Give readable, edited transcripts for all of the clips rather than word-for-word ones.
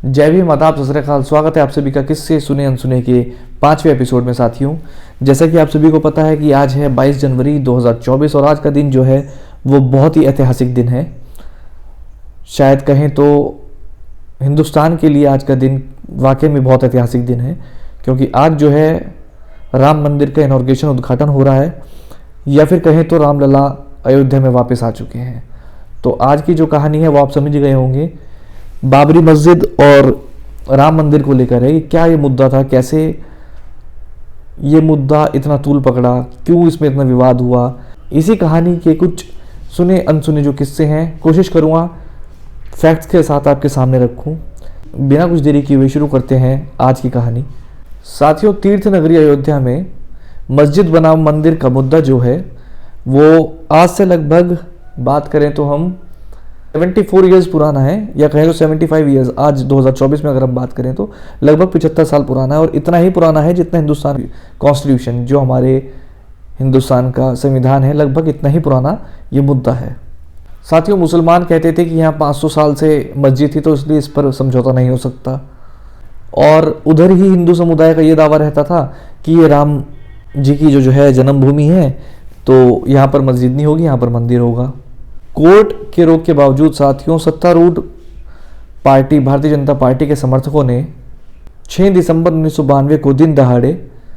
जय भीम, आदाब, सत श्री अकाल। स्वागत है आप सभी का किस्से सुने अनसुने के 5वें एपिसोड में। साथियों, जैसा कि आप सभी को पता है कि आज है 22 जनवरी 2024 और आज का दिन जो है वो बहुत ही ऐतिहासिक दिन है। शायद कहें तो हिंदुस्तान के लिए आज का दिन वाकई में बहुत ऐतिहासिक दिन है, क्योंकि आज जो है राम मंदिर का इनॉर्गेशन उद्घाटन हो रहा है, या फिर कहें तो रामलला अयोध्या में वापस आ चुके हैं। तो आज की जो कहानी है वो आप समझ गए होंगे। बाबरी मस्जिद और राम मंदिर को लेकर है। क्या ये मुद्दा था, कैसे ये मुद्दा इतना तूल पकड़ा, क्यों इसमें इतना विवाद हुआ, इसी कहानी के कुछ सुने अनसुने जो किस्से हैं कोशिश करूँगा फैक्ट्स के साथ आपके सामने रखूं। बिना कुछ देरी किए हुए शुरू करते हैं आज की कहानी। साथियों, तीर्थ नगरी अयोध्या में मस्जिद बनाम मंदिर का मुद्दा जो है वो आज से लगभग बात करें तो हम 74 ईयर्स पुराना है, या कहें तो 75 ईयर्स। आज 2024 में अगर हम बात करें तो लगभग 75 साल पुराना है, और इतना ही पुराना है जितना हिंदुस्तान कॉन्स्टिट्यूशन, जो हमारे हिंदुस्तान का संविधान है, लगभग इतना ही पुराना ये मुद्दा है। साथियों, मुसलमान कहते थे कि यहाँ 500 साल से मस्जिद थी तो इसलिए इस पर समझौता नहीं हो सकता, और उधर ही हिंदू समुदाय का ये दावा रहता था कि ये राम जी की जो है जन्मभूमि है, तो यहाँ पर मस्जिद नहीं होगी, यहाँ पर मंदिर होगा। कोर्ट के रोक के बावजूद साथियों, सत्तारूढ़ पार्टी भारतीय जनता पार्टी के समर्थकों ने 6 दिसंबर 1992 को दिन दहाड़े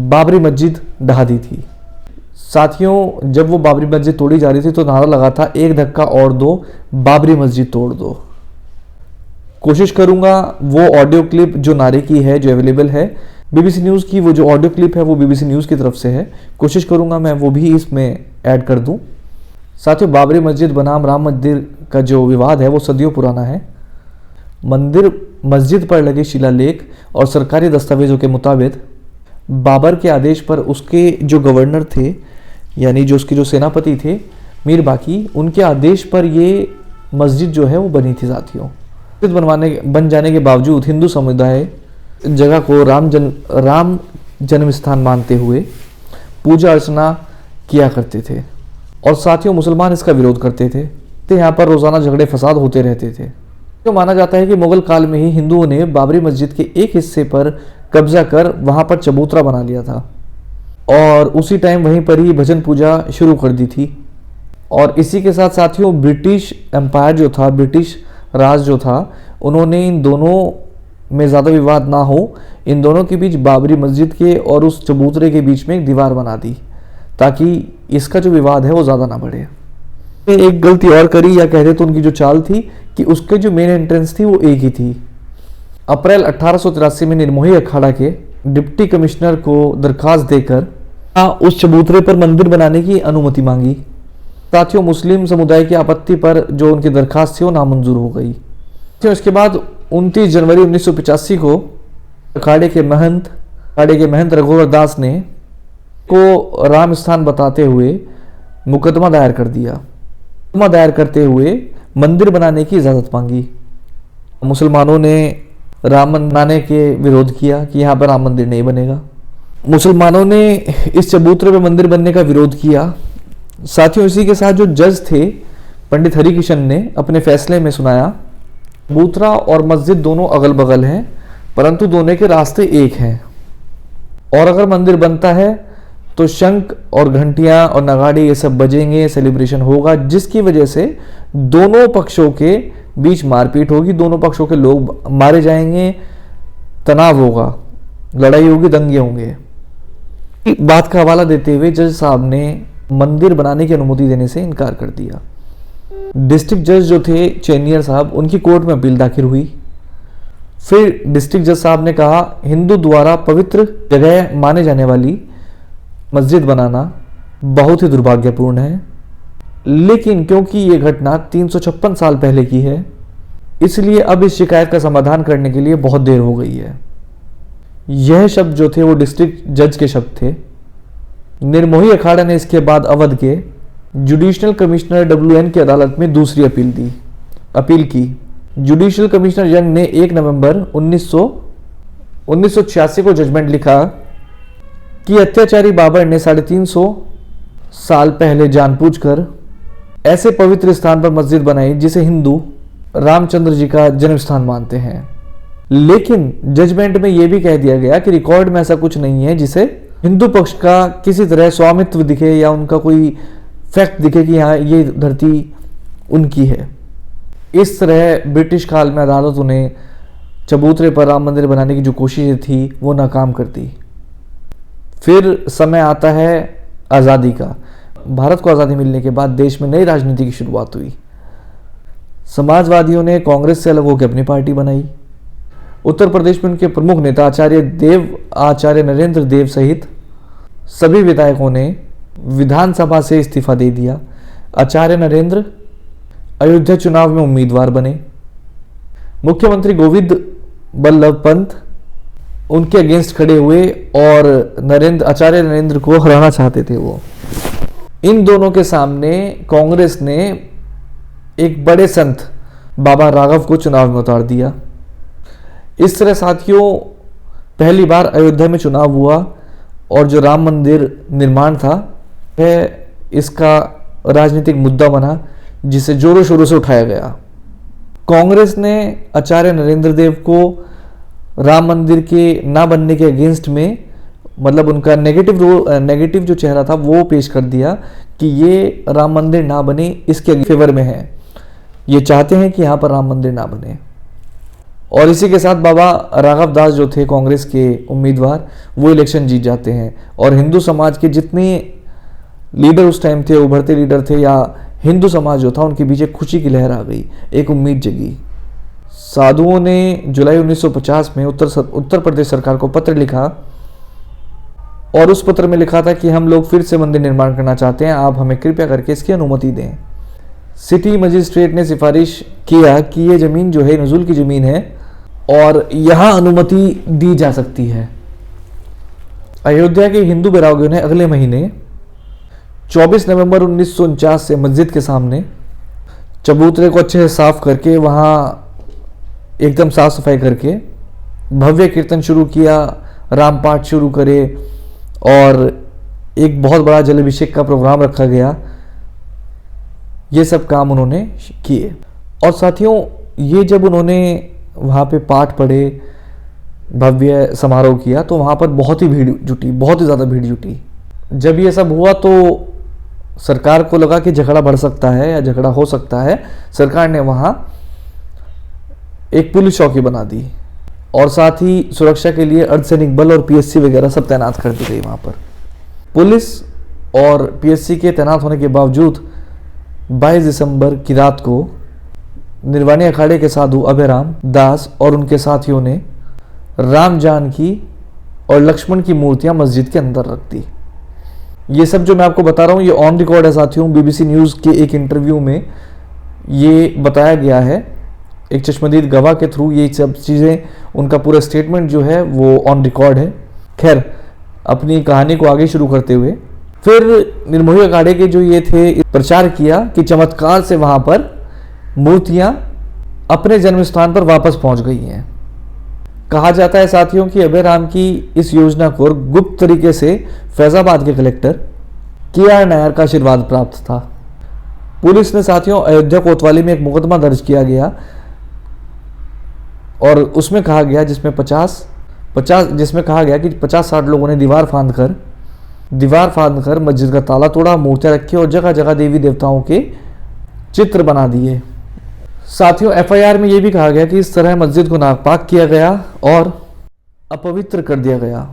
बाबरी मस्जिद ढहा दी थी। साथियों, जब वो बाबरी मस्जिद तोड़ी जा रही थी तो नारा लगा था, एक धक्का और दो, बाबरी मस्जिद तोड़ दो। कोशिश करूंगा वो ऑडियो क्लिप जो नारे की है, जो अवेलेबल है बीबीसी न्यूज़ की, वो जो ऑडियो क्लिप है वो बीबीसी न्यूज़ की तरफ से है, कोशिश करूंगा मैं वो भी इसमें ऐड कर दूं। साथियों, बाबरी मस्जिद बनाम राम मंदिर का जो विवाद है वो सदियों पुराना है। मस्जिद पर लगे शिलालेख और सरकारी दस्तावेजों के मुताबिक बाबर के आदेश पर उसके जो गवर्नर थे, यानी जो उसके जो सेनापति थे मीर बाकी, उनके आदेश पर ये मस्जिद जो है वो बनी थी। साथियों, मस्जिद बन जाने के बावजूद हिंदू समुदाय जगह को राम जन्म स्थान मानते हुए पूजा अर्चना किया करते थे, और साथियों मुसलमान इसका विरोध करते थे। तो यहाँ पर रोज़ाना झगड़े फसाद होते रहते थे। तो माना जाता है कि मुगल काल में ही हिंदुओं ने बाबरी मस्जिद के एक हिस्से पर कब्जा कर वहाँ पर चबूतरा बना लिया था, और उसी टाइम वहीं पर ही भजन पूजा शुरू कर दी थी। और इसी के साथ साथियों, ब्रिटिश एम्पायर जो था, ब्रिटिश राज जो था, उन्होंने इन दोनों में ज़्यादा विवाद ना हो, इन दोनों के बीच बाबरी मस्जिद के और उस चबूतरे के बीच में एक दीवार बना दी, ताकि इसका जो विवाद है वो ज़्यादा ना बढ़े। एक गलती और करी, या कहते तो उनकी जो चाल थी कि उसके जो मेन एंट्रेंस थी वो एक ही थी। अप्रैल 1883 में निर्मोही अखाड़ा के डिप्टी कमिश्नर को दरखास्त देकर उस चबूतरे पर मंदिर बनाने की अनुमति मांगी। साथियों, मुस्लिम समुदाय की आपत्ति पर जो उनकी दरखास्त थी वो नामंजूर हो गई। इसके बाद 29 जनवरी 1985 को अखाड़े के महंत रघुवर दास ने को राम स्थान बताते हुए मुकदमा दायर कर दिया। मुकदमा दायर करते हुए मंदिर बनाने की इजाज़त मांगी। मुसलमानों ने राम बनाने के विरोध किया कि यहाँ पर राम मंदिर नहीं बनेगा। मुसलमानों ने इस चबूतरे पर मंदिर बनने का विरोध किया। साथियों, इसी के साथ जो जज थे पंडित हरिकिशन ने अपने फैसले में सुनाया, चबूतरा और मस्जिद दोनों अगल बगल हैं, परंतु दोनों के रास्ते एक हैं, और अगर मंदिर बनता है तो शंख और घंटियां और नगाड़े ये सब बजेंगे, सेलिब्रेशन होगा, जिसकी वजह से दोनों पक्षों के बीच मारपीट होगी, दोनों पक्षों के लोग मारे जाएंगे, तनाव होगा, लड़ाई होगी, दंगे होंगे। बात का हवाला देते हुए जज साहब ने मंदिर बनाने की अनुमति देने से इनकार कर दिया। डिस्ट्रिक्ट जज जो थे चेनियर साहब, उनकी कोर्ट में अपील दाखिल हुई। फिर डिस्ट्रिक्ट जज साहब ने कहा, हिंदू द्वारा पवित्र जगह माने जाने वाली मस्जिद बनाना बहुत ही दुर्भाग्यपूर्ण है, लेकिन क्योंकि ये घटना 356 साल पहले की है, इसलिए अब इस शिकायत का समाधान करने के लिए बहुत देर हो गई है। यह शब्द जो थे वो डिस्ट्रिक्ट जज के शब्द थे। निर्मोही अखाड़ा ने इसके बाद अवध के जुडिशल कमिश्नर WN की अदालत में दूसरी अपील की। जुडिशल कमिश्नर यंग ने 1 नवंबर 1986 को जजमेंट लिखा कि अत्याचारी बाबर ने 350 साल पहले जानबूझकर ऐसे पवित्र स्थान पर मस्जिद बनाई जिसे हिंदू रामचंद्र जी का जन्म स्थान मानते हैं। लेकिन जजमेंट में यह भी कह दिया गया कि रिकॉर्ड में ऐसा कुछ नहीं है जिसे हिंदू पक्ष का किसी तरह स्वामित्व दिखे या उनका कोई फैक्ट दिखे कि हाँ ये धरती उनकी है। इस तरह ब्रिटिश काल में अदालत उन्हें चबूतरे पर राम मंदिर बनाने की जो कोशिशें थी वो नाकाम करती। फिर समय आता है आज़ादी का। भारत को आज़ादी मिलने के बाद देश में नई राजनीति की शुरुआत हुई। समाजवादियों ने कांग्रेस से अलग होकर अपनी पार्टी बनाई। उत्तर प्रदेश में उनके प्रमुख नेता आचार्य नरेंद्र देव सहित सभी विधायकों ने विधानसभा से इस्तीफा दे दिया। आचार्य नरेंद्र अयोध्या चुनाव में उम्मीदवार बने। मुख्यमंत्री गोविंद बल्लभ पंत उनके अगेंस्ट खड़े हुए और आचार्य नरेंद्र को हराना चाहते थे वो। इन दोनों के सामने कांग्रेस ने एक बड़े संत बाबा राघव को चुनाव में उतार दिया। इस तरह साथियों पहली बार अयोध्या में चुनाव हुआ और जो राम मंदिर निर्माण था वह इसका राजनीतिक मुद्दा बना जिसे जोरों शोरों से उठाया गया। कांग्रेस ने आचार्य नरेंद्र देव को राम मंदिर के ना बनने के अगेंस्ट में मतलब उनका नेगेटिव जो चेहरा था वो पेश कर दिया कि ये राम मंदिर ना बने इसके फेवर में है, ये चाहते हैं कि यहाँ पर राम मंदिर ना बने। और इसी के साथ बाबा राघव दास जो थे कांग्रेस के उम्मीदवार वो इलेक्शन जीत जाते हैं और हिंदू समाज के जितने लीडर उस टाइम थे, उभरते लीडर थे या हिंदू समाज जो था उनके बीच एक खुशी की लहर आ गई, एक उम्मीद जगी। साधुओं ने जुलाई 1950 में उत्तर प्रदेश सरकार को पत्र लिखा और उस पत्र में लिखा था कि हम लोग फिर से मंदिर निर्माण करना चाहते हैं, आप हमें कृपया करके इसकी अनुमति दें। सिटी मजिस्ट्रेट ने सिफारिश किया कि ये ज़मीन जो है नजुल की ज़मीन है और यहाँ अनुमति दी जा सकती है। अयोध्या के हिंदू बैरागियों ने अगले महीने 24 नवंबर 1949 से मस्जिद के सामने चबूतरे को अच्छे से साफ करके वहाँ एकदम साफ सफाई करके भव्य कीर्तन शुरू किया, रामपाठ शुरू करे और एक बहुत बड़ा जलाभिषेक का प्रोग्राम रखा गया। ये सब काम उन्होंने किए और साथियों ये जब उन्होंने वहाँ पे पाठ पढ़े, भव्य समारोह किया तो वहाँ पर बहुत ही भीड़ जुटी, बहुत ही ज़्यादा भीड़ जुटी। जब ये सब हुआ तो सरकार को लगा कि झगड़ा बढ़ सकता है या झगड़ा हो सकता है। सरकार ने वहाँ एक पुलिस चौकी बना दी और साथ ही सुरक्षा के लिए अर्धसैनिक बल और पीएससी वगैरह सब तैनात कर दी गई। वहाँ पर पुलिस और पीएससी के तैनात होने के बावजूद 22 दिसंबर की रात को निर्वाणी अखाड़े के साधु अभयराम दास और उनके साथियों ने राम जानकी और लक्ष्मण की मूर्तियां मस्जिद के अंदर रख दी। ये सब जो मैं आपको बता रहा हूँ ये ऑन रिकॉर्ड है साथियों। बीबीसी न्यूज़ के एक इंटरव्यू में ये बताया गया है, एक चश्मदीद गवाह के थ्रू ये सब चीज़ें, उनका पूरा स्टेटमेंट जो है वो ऑन रिकॉर्ड है। खैर अपनी कहानी को आगे शुरू करते हुए फिर निर्मोही अखाड़े के जो ये थे प्रचार किया कि चमत्कार से वहाँ पर मूर्तियाँ अपने जन्म स्थान पर वापस पहुँच गई हैं। कहा जाता है साथियों कि अभयराम की इस योजना को गुप्त तरीके से फैजाबाद के कलेक्टर के.आर. नायर का आशीर्वाद प्राप्त था। पुलिस ने साथियों अयोध्या कोतवाली में एक मुकदमा दर्ज किया गया और उसमें कहा गया जिसमें कहा गया कि 50-60 लोगों ने दीवार फांद कर मस्जिद का ताला तोड़ा, मूर्तियां रखी और जगह जगह देवी देवताओं के चित्र बना दिए। साथियों एफआईआर में यह भी कहा गया कि इस तरह मस्जिद को नापाक किया गया और अपवित्र कर दिया गया।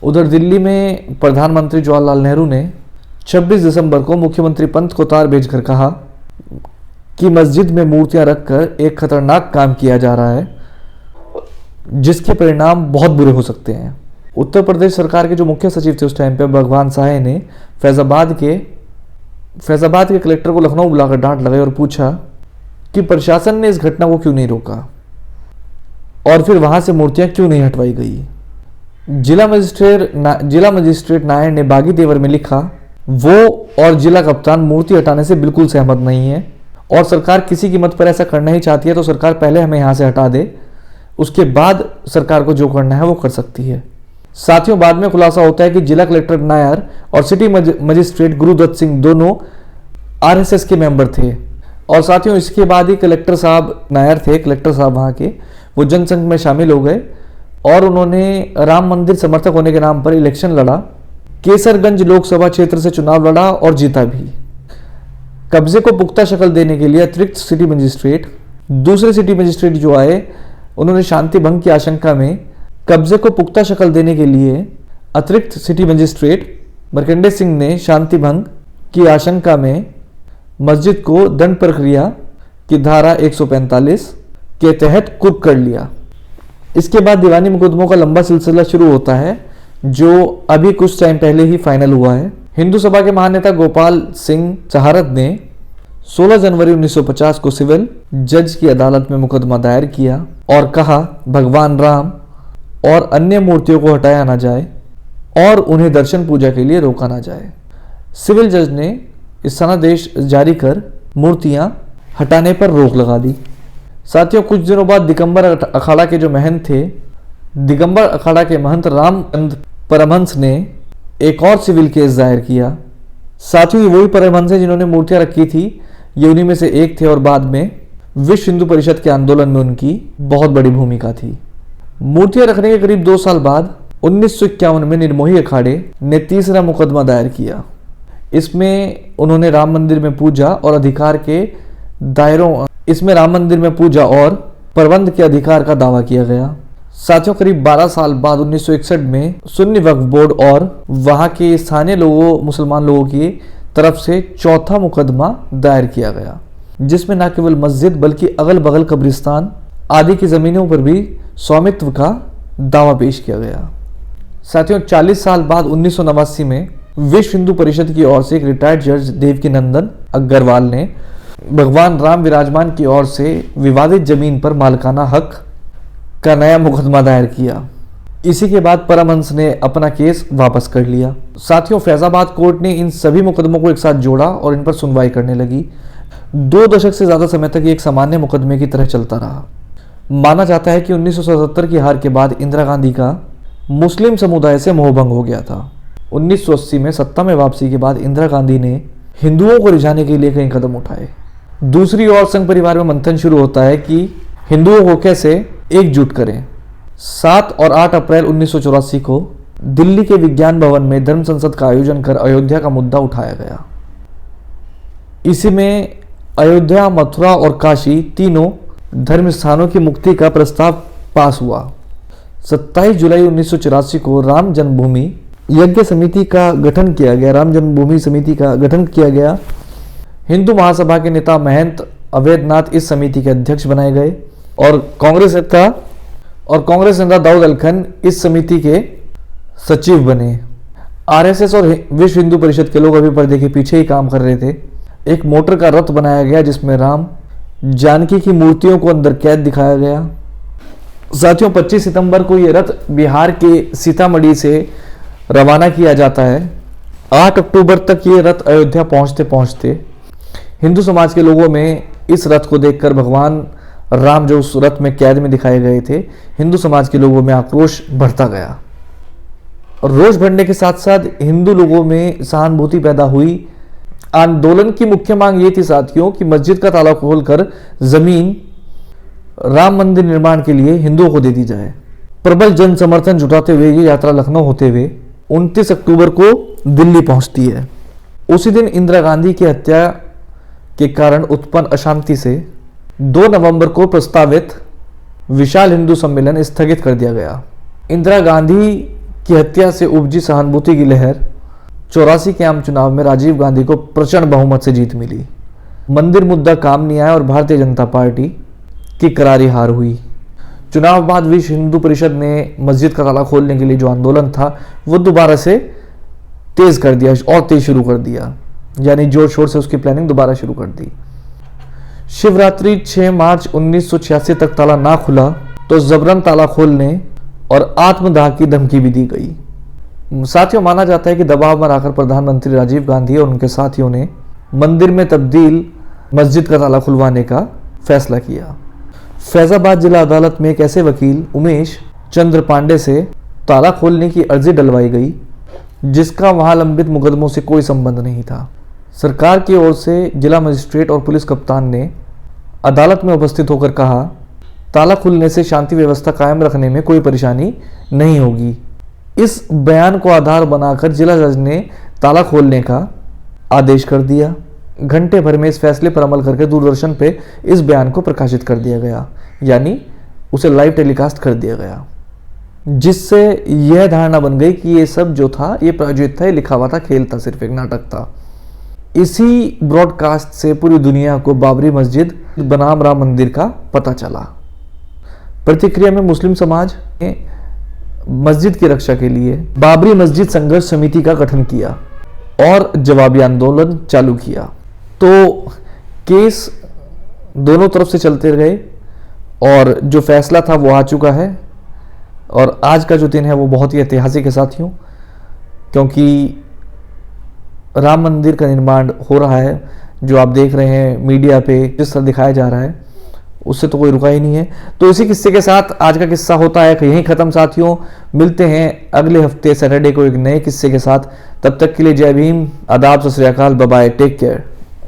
उधर दिल्ली में प्रधानमंत्री जवाहरलाल नेहरू ने 26 दिसंबर को मुख्यमंत्री पंत को तार भेजकर कहा कि मस्जिद में मूर्तियां रखकर एक खतरनाक काम किया जा रहा है जिसके परिणाम बहुत बुरे हो सकते हैं। उत्तर प्रदेश सरकार के जो मुख्य सचिव थे उस टाइम पे भगवान साहे ने फैजाबाद के कलेक्टर को लखनऊ बुलाकर डांट लगाई और पूछा कि प्रशासन ने इस घटना को क्यों नहीं रोका और फिर वहां से मूर्तियां क्यों नहीं हटवाई गई। जिला मजिस्ट्रेट नायर ने बागी तेवर में लिखा वो और जिला कप्तान मूर्ति हटाने से बिल्कुल सहमत नहीं है और सरकार किसी कीमत पर ऐसा करना ही चाहती है तो सरकार पहले हमें यहां से हटा दे, उसके बाद सरकार को जो करना है वो कर सकती है। साथियों बाद में खुलासा होता है कि जिला कलेक्टर नायर और सिटी मजिस्ट्रेट गुरुदत्त सिंह दोनों आरएसएस के मेंबर थे और साथियों इसके बाद ही कलेक्टर साहब नायर थे, कलेक्टर साहब वहाँ के, वो जनसंघ में शामिल हो गए और उन्होंने राम मंदिर समर्थक होने के नाम पर इलेक्शन लड़ा। केसरगंज लोकसभा क्षेत्र से चुनाव लड़ा और जीता भी। कब्जे को पुख्ता शक्ल देने के लिए अतिरिक्त सिटी मजिस्ट्रेट, दूसरे सिटी मजिस्ट्रेट जो आए, उन्होंने शांति भंग की आशंका में कब्जे को पुख्ता शक्ल देने के लिए अतिरिक्त सिटी मजिस्ट्रेट मार्कंडेय सिंह ने शांति भंग की आशंका में मस्जिद को दंड प्रक्रिया की धारा 145 के तहत कुर्क कर लिया। इसके बाद दीवानी मुकदमों का लंबा सिलसिला शुरू होता है, जो अभी कुछ टाइम पहले ही फाइनल हुआ है। हिंदू सभा के महानेता गोपाल सिंह सहारत ने 16 जनवरी 1950 को सिविल जज की अदालत में मुकदमा दायर किया और कहा भगवान राम और अन्य मूर्तियों को हटाया ना जाए और उन्हें दर्शन पूजा के लिए रोका ना जाए। सिविल जज ने इस सनादेश जारी कर मूर्तियां हटाने पर रोक लगा दी। साथियों, कुछ दिनों बाद दिगंबर अखाड़ा के जो महंत थे, दिगंबर अखाड़ा के महंत रामचंद्र परमहंस ने एक और सिविल केस दायर किया। साथियों, ये वही परमहंस हैं जिन्होंने मूर्तियां रखी थी, ये उन्हीं में से एक थे और बाद में विश्व हिंदू परिषद के आंदोलन में उनकी बहुत बड़ी भूमिका थी। मूर्तियां रखने के करीब 2 साल बाद 1951 में निर्मोही अखाड़े ने तीसरा मुकदमा दायर किया। इसमें उन्होंने राम मंदिर में पूजा और अधिकार के दायरों इसमें राम मंदिर में पूजा और प्रबंध के अधिकार का दावा किया गया। साथियों, करीब 12 साल बाद 1961 में सुन्नी वक्फ बोर्ड और वहां के स्थानीय लोगों, मुसलमान लोगों की तरफ से चौथा मुकदमा दायर किया गया, जिसमें न केवल मस्जिद बल्कि अगल बगल कब्रिस्तान आदि की जमीनों पर भी स्वामित्व का दावा पेश किया गया। साथियों, 40 साल बाद 1989 में विश्व हिंदू परिषद की ओर से एक रिटायर्ड जज देवकीनंदन अग्रवाल ने भगवान राम विराजमान की ओर से विवादित जमीन पर मालिकाना हक का नया मुकदमा दायर किया। इसी के बाद परमहंस ने अपना केस वापस कर लिया। साथियों, फैजाबाद कोर्ट ने इन सभी मुकदमों को एक साथ जोड़ा और इन पर सुनवाई करने लगी। 2 दशक से ज्यादा समय तक ये एक सामान्य मुकदमे की तरह चलता रहा। माना जाता है कि 1977 की हार के बाद इंदिरा गांधी का मुस्लिम समुदाय से मोहभंग हो गया था। 1980 में सत्ता में वापसी के बाद इंदिरा गांधी ने हिंदुओं को रिझाने के लिए कई कदम उठाए। दूसरी ओर संघ परिवार में मंथन शुरू होता है कि हिंदुओं को कैसे एकजुट करें। 7 और 8 अप्रैल 1984 को दिल्ली के विज्ञान भवन में धर्म संसद का आयोजन कर अयोध्या का मुद्दा उठाया गया। इसी में अयोध्या, मथुरा और काशी तीनों धर्म स्थानों की मुक्ति का प्रस्ताव पास हुआ। 27 जुलाई 1984 को राम जन्मभूमि यज्ञ समिति का गठन किया गया। राम जन्मभूमि समिति का गठन किया गया। हिंदू महासभा के नेता महंत अवैधनाथ इस समिति के अध्यक्ष बनाए गए और कांग्रेस नेता दाऊद अलखन इस समिति के सचिव बने। आरएसएस और विश्व हिंदू परिषद के लोग अभी पर्दे के पीछे ही काम कर रहे थे। एक मोटर का रथ बनाया गया जिसमें राम जानकी की मूर्तियों को अंदर कैद दिखाया गया। साथियों, 25 सितंबर को यह रथ बिहार के सीतामढ़ी से रवाना किया जाता है। 8 अक्टूबर तक ये रथ अयोध्या पहुंचते पहुंचते हिंदू समाज के लोगों में इस रथ को देखकर भगवान राम जो उस रथ में कैद में दिखाए गए थे, हिंदू समाज के लोगों में आक्रोश बढ़ता गया। और रोष बढ़ने के साथ साथ हिंदू लोगों में सहानुभूति पैदा हुई। आंदोलन की मुख्य मांग ये थी साथियों कि मस्जिद का ताला खोलकर जमीन राम मंदिर निर्माण के लिए हिंदुओं को दे दी जाए। प्रबल जन समर्थन जुटाते हुए ये यात्रा लखनऊ होते हुए 29 अक्टूबर को दिल्ली पहुंचती है। उसी दिन इंदिरा गांधी की हत्या के कारण उत्पन्न अशांति से 2 नवंबर को प्रस्तावित विशाल हिंदू सम्मेलन स्थगित कर दिया गया। इंदिरा गांधी की हत्या से उपजी सहानुभूति की लहर 84 के आम चुनाव में राजीव गांधी को प्रचंड बहुमत से जीत मिली। मंदिर मुद्दा काम नहीं आया और भारतीय जनता पार्टी की करारी हार हुई। चुनाव बाद विश्व हिंदू परिषद ने मस्जिद का ताला खोलने के लिए जो आंदोलन था वो दोबारा से तेज कर दिया और तेज शुरू कर दिया, यानी जोर शोर से उसकी प्लानिंग दोबारा शुरू कर दी। शिवरात्रि 6 मार्च 1986 तक ताला ना खुला तो जबरन ताला खोलने और आत्मदाह की धमकी भी दी गई। साथियों, माना जाता है कि दबाव में आकर प्रधानमंत्री राजीव गांधी और उनके साथियों ने मंदिर में तब्दील मस्जिद का ताला खुलवाने का फैसला किया। फैजाबाद जिला अदालत में एक ऐसे वकील उमेश चंद्र पांडे से ताला खोलने की अर्जी डलवाई गई जिसका वहां लंबित मुकदमों से कोई संबंध नहीं था। सरकार की ओर से जिला मजिस्ट्रेट और पुलिस कप्तान ने अदालत में उपस्थित होकर कहा, ताला खुलने से शांति व्यवस्था कायम रखने में कोई परेशानी नहीं होगी। इस बयान को आधार बनाकर जिला जज ने ताला खोलने का आदेश कर दिया। घंटे भर में इस फैसले पर अमल करके दूरदर्शन पे इस बयान को प्रकाशित कर दिया गया, यानी उसे लाइव टेलीकास्ट कर दिया गया, जिससे यह धारणा बन गई कि ये सब जो था ये प्रायोजित था, ये लिखा हुआ था, खेल था, सिर्फ एक नाटक था। इसी ब्रॉडकास्ट से पूरी दुनिया को बाबरी मस्जिद बनाम राम मंदिर का पता चला। प्रतिक्रिया में मुस्लिम समाज ने मस्जिद की रक्षा के लिए बाबरी मस्जिद संघर्ष समिति का गठन किया और जवाबी आंदोलन चालू किया। तो केस दोनों तरफ से चलते गए और जो फैसला था वो आ चुका है। और आज का जो दिन है वो बहुत ही ऐतिहासिक है साथियों, क्योंकि राम मंदिर का निर्माण हो रहा है। जो आप देख रहे हैं मीडिया पे जिस तरह दिखाया जा रहा है उससे तो कोई रुका ही नहीं है। तो इसी किस्से के साथ आज का किस्सा होता है यहीं खत्म साथियों। मिलते हैं अगले हफ्ते सैटरडे को एक नए किस्से के साथ। तब तक के लिए जय भीम, आदाब, सत श्री अकाल, बाय बाय, टेक केयर।